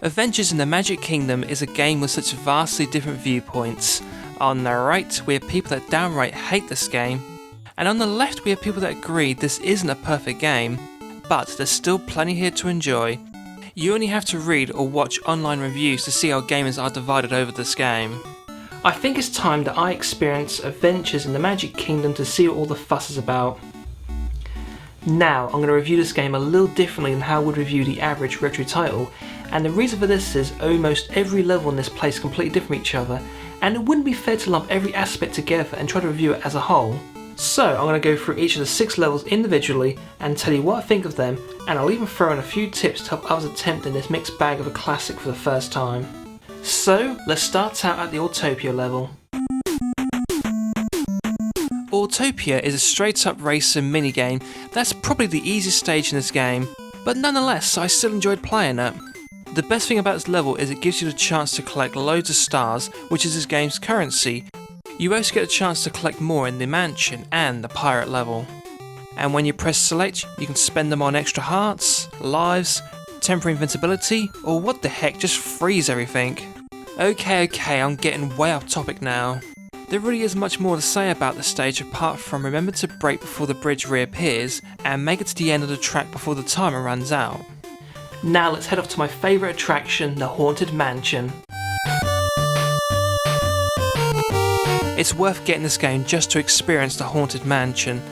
Adventures in the Magic Kingdom is a game with such vastly different viewpoints. On the right, we have people that downright hate this game, and on the left we have people that agree this isn't a perfect game, but there's still plenty here to enjoy. You only have to read or watch online reviews to see how gamers are divided over this game. I think it's time that I experience Adventures in the Magic Kingdom to see what all the fuss is about. Now, I'm going to review this game a little differently than how I would review the average retro title, and the reason for this is almost every level in this place is completely different from each other, and it wouldn't be fair to lump every aspect together and try to review it as a whole. So I'm going to go through each of the 6 levels individually and tell you what I think of them, and I'll even throw in a few tips to help others attempting this mixed bag of a classic for the first time. So let's start out at the Autotopia level. Autotopia is a straight up racing minigame that's probably the easiest stage in this game, but nonetheless I still enjoyed playing it. The best thing about this level is it gives you the chance to collect loads of stars, which is this game's currency. You also get a chance to collect more in the mansion and the pirate level. And when you press select, you can spend them on extra hearts, lives, temporary invincibility, or what the heck, just freeze everything. Okay, I'm getting way off topic now. There really is much more to say about the stage apart from remember to brake before the bridge reappears and make it to the end of the track before the timer runs out. Now let's head off to my favourite attraction, the Haunted Mansion. It's worth getting this game just to experience the Haunted Mansion.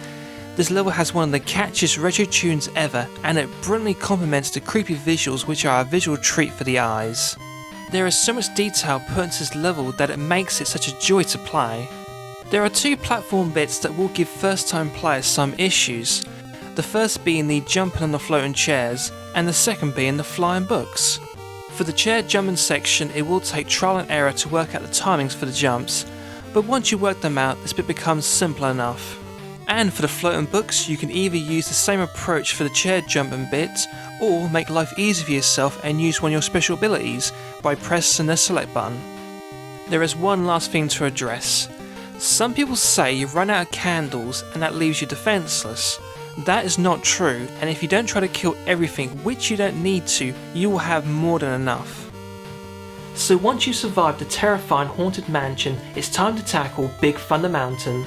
This level has one of the catchiest retro tunes ever, and it brilliantly complements the creepy visuals, which are a visual treat for the eyes. There is so much detail put into this level that it makes it such a joy to play. There are 2 platform bits that will give first time players some issues. The first being the jumping on the floating chairs, and the second being the flying books. For the chair jumping section, it will take trial and error to work out the timings for the jumps, but once you work them out, this bit becomes simple enough. And for the floating books, you can either use the same approach for the chair jumping bit, or make life easy for yourself and use one of your special abilities by pressing the select button. There is one last thing to address. Some people say you run out of candles and that leaves you defenseless. That is not true, and if you don't try to kill everything, which you don't need to, you will have more than enough. So once you survive the terrifying Haunted Mansion, it's time to tackle Big Thunder Mountain.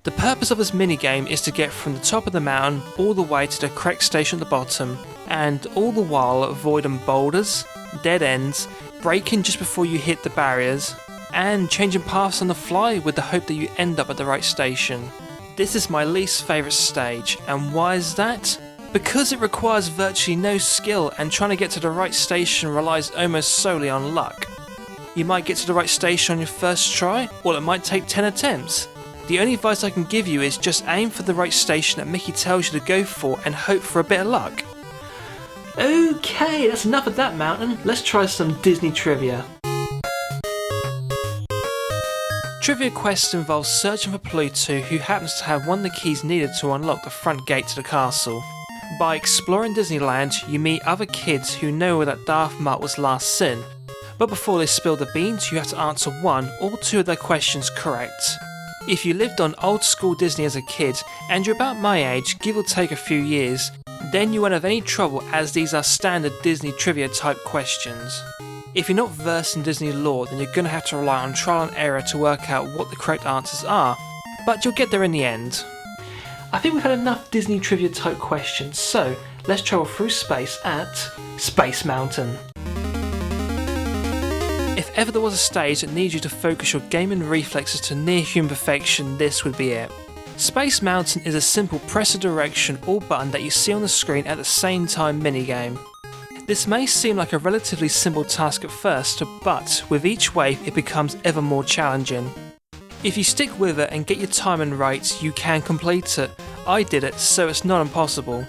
The purpose of this minigame is to get from the top of the mountain all the way to the correct station at the bottom, and all the while avoiding boulders, dead ends, braking just before you hit the barriers, and changing paths on the fly with the hope that you end up at the right station. This is my least favourite stage, and why is that? Because it requires virtually no skill and trying to get to the right station relies almost solely on luck. You might get to the right station on your first try, or it might take 10 attempts. The only advice I can give you is just aim for the right station that Mickey tells you to go for and hope for a bit of luck. Okay, that's enough of that mountain, let's try some Disney trivia. Trivia Quest involves searching for Pluto, who happens to have one of the keys needed to unlock the front gate to the castle. By exploring Disneyland, you meet other kids who know where that Darth Mutt was last seen, but before they spill the beans, you have to answer 1 or 2 of their questions correct. If you lived on old school Disney as a kid, and you're about my age, give or take a few years, then you won't have any trouble as these are standard Disney trivia type questions. If you're not versed in Disney lore, then you're going to have to rely on trial and error to work out what the correct answers are, but you'll get there in the end. I think we've had enough Disney trivia type questions, so let's travel through space at Space Mountain. If ever there was a stage that needs you to focus your gaming reflexes to near human perfection, this would be it. Space Mountain is a simple press a direction or button that you see on the screen at the same time minigame. This may seem like a relatively simple task at first, but with each wave it becomes ever more challenging. If you stick with it and get your timing right, you can complete it. I did it, so it's not impossible.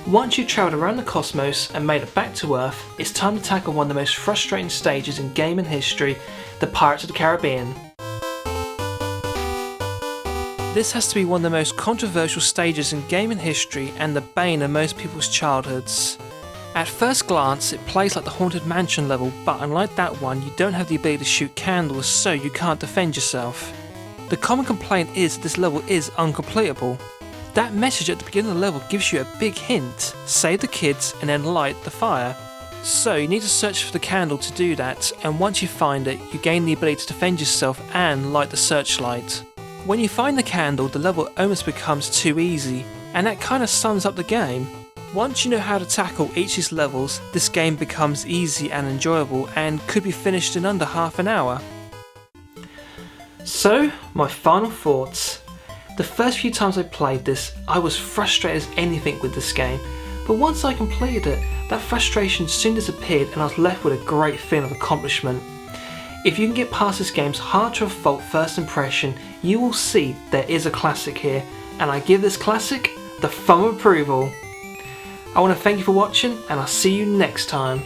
Once you've travelled around the cosmos and made it back to Earth, it's time to tackle one of the most frustrating stages in gaming history, the Pirates of the Caribbean. This has to be one of the most controversial stages in gaming history and the bane of most people's childhoods. At first glance, it plays like the Haunted Mansion level, but unlike that one, you don't have the ability to shoot candles, so you can't defend yourself. The common complaint is that this level is uncompletable. That message at the beginning of the level gives you a big hint: save the kids and then light the fire. So you need to search for the candle to do that, and once you find it, you gain the ability to defend yourself and light the searchlight. When you find the candle, the level almost becomes too easy, and that kind of sums up the game. Once you know how to tackle each of these levels, this game becomes easy and enjoyable and could be finished in under half an hour. So, my final thoughts. The first few times I played this, I was frustrated as anything with this game, but once I completed it, that frustration soon disappeared and I was left with a great feeling of accomplishment. If you can get past this game's hard to fault first impression, you will see there is a classic here, and I give this classic the thumb of approval. I want to thank you for watching, and I'll see you next time.